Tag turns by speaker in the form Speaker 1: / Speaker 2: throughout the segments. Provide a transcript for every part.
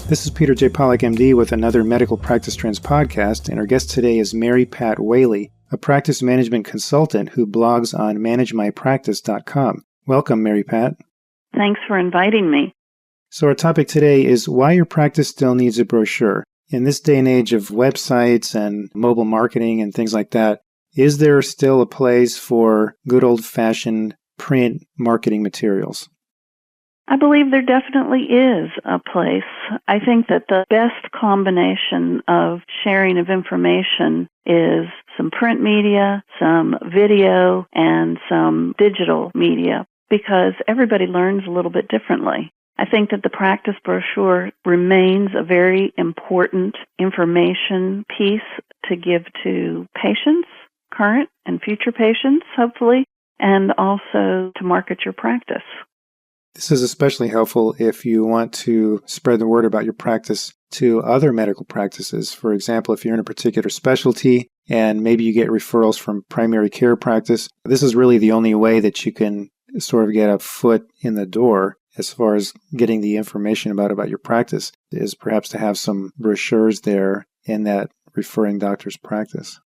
Speaker 1: This is Peter J. Pollack, MD, with another Medical Practice Trends podcast, and our guest today is Mary Pat Whaley, a practice management consultant who blogs on ManageMyPractice.com. Welcome, Mary Pat.
Speaker 2: Thanks for inviting me.
Speaker 1: So our topic today is why your practice still needs a brochure. In this day and age of websites and mobile marketing and things like that, is there still a place for good old-fashioned print marketing materials?
Speaker 2: I believe there definitely is a place. I think that the best combination of sharing of information is some print media, some video, and some digital media, because everybody learns a little bit differently. I think that the practice brochure remains a very important information piece to give to patients, current and future patients, hopefully, and also to market your practice.
Speaker 1: This is especially helpful if you want to spread the word about your practice to other medical practices. For example, if you're in a particular specialty and maybe you get referrals from primary care practice, this is really the only way that you can sort of get a foot in the door as far as getting the information about your practice, is perhaps to have some brochures there in that referring doctor's practice.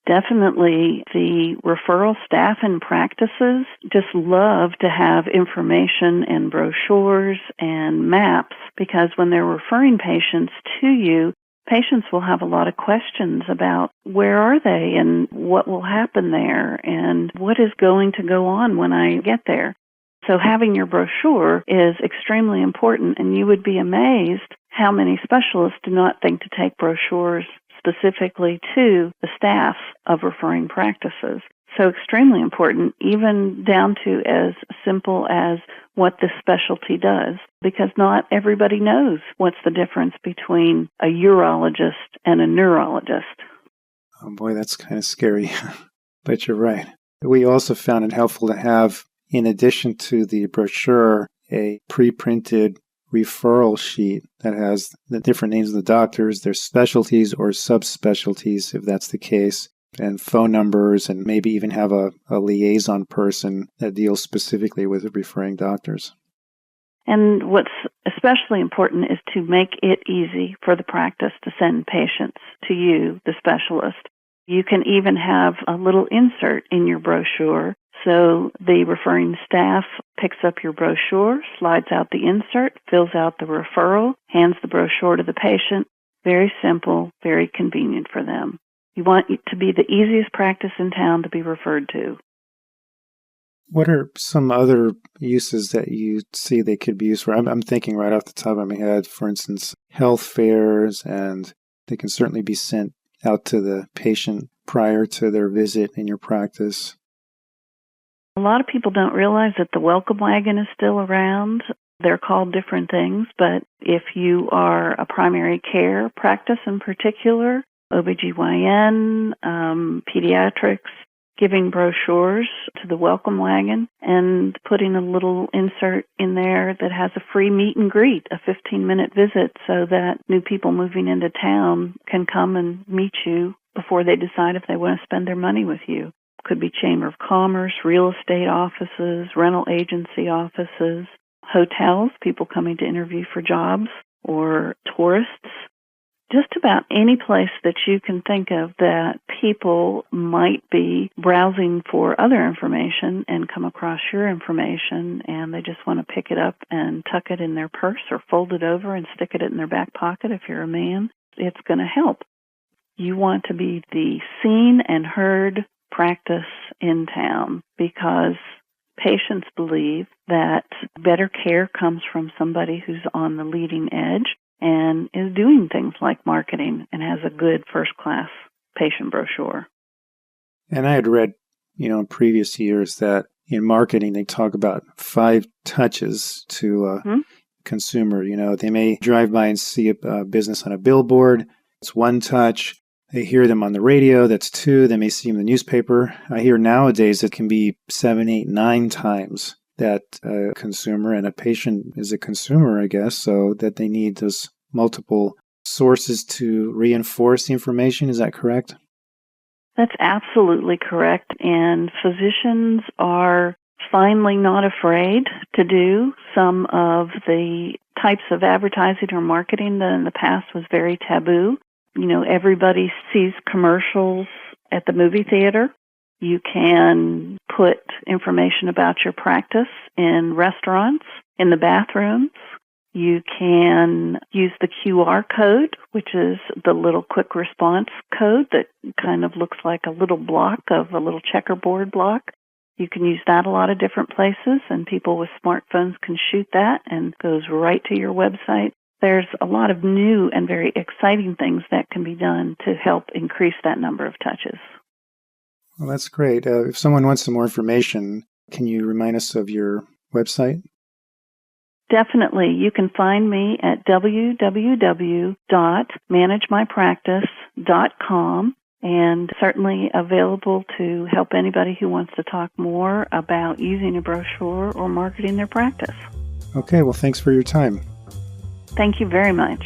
Speaker 2: Definitely, the referral staff and practices just love to have information and brochures and maps, because when they're referring patients to you, patients will have a lot of questions about where are they and what will happen there and what is going to go on when I get there. So having your brochure is extremely important, and you would be amazed how many specialists do not think to take brochures specifically to the staff of referring practices. So extremely important, even down to as simple as what this specialty does, because not everybody knows what's the difference between a urologist and a neurologist.
Speaker 1: Oh boy, that's kind of scary, but you're right. We also found it helpful to have, in addition to the brochure, a pre-printed referral sheet that has the different names of the doctors, their specialties or subspecialties, if that's the case, and phone numbers, and maybe even have a liaison person that deals specifically with the referring doctors.
Speaker 2: And what's especially important is to make it easy for the practice to send patients to you, the specialist. You can even have a little insert in your brochure. So the referring staff picks up your brochure, slides out the insert, fills out the referral, hands the brochure to the patient. Very simple, very convenient for them. You want it to be the easiest practice in town to be referred to.
Speaker 1: What are some other uses that you see they could be used for? I'm thinking right off the top of my head, for instance, health fairs, and they can certainly be sent out to the patient prior to their visit in your practice.
Speaker 2: A lot of people don't realize that the welcome wagon is still around. They're called different things, but if you are a primary care practice in particular, OBGYN, pediatrics, giving brochures to the welcome wagon and putting a little insert in there that has a free meet and greet, a 15-minute visit, so that new people moving into town can come and meet you before they decide if they want to spend their money with you. Could be Chamber of Commerce, real estate offices, rental agency offices, hotels, people coming to interview for jobs, or tourists. Just about any place that you can think of that people might be browsing for other information and come across your information, and they just want to pick it up and tuck it in their purse or fold it over and stick it in their back pocket if you're a man. It's going to help. You want to be the seen and heard practice in town, because patients believe that better care comes from somebody who's on the leading edge and is doing things like marketing and has a good first-class patient brochure.
Speaker 1: And I had read, in previous years that in marketing they talk about 5 touches to a consumer. They may drive by and see a business on a billboard. It's 1 touch. They hear them on the radio. That's 2. They may see them in the newspaper. I hear nowadays it can be 7, 8, 9 times that a consumer, and a patient is a consumer, I guess, so that they need those multiple sources to reinforce the information. Is that correct?
Speaker 2: That's absolutely correct. And physicians are finally not afraid to do some of the types of advertising or marketing that in the past was very taboo. Everybody sees commercials at the movie theater. You can put information about your practice in restaurants, in the bathrooms. You can use the QR code, which is the little quick response code that kind of looks like a little block of a little checkerboard block. You can use that a lot of different places, and people with smartphones can shoot that and it goes right to your website. There's a lot of new and very exciting things that can be done to help increase that number of touches.
Speaker 1: Well, that's great. If someone wants some more information, can you remind us of your website?
Speaker 2: Definitely. You can find me at www.managemypractice.com, and certainly available to help anybody who wants to talk more about using a brochure or marketing their practice.
Speaker 1: Okay, well, thanks for your time.
Speaker 2: Thank you very much.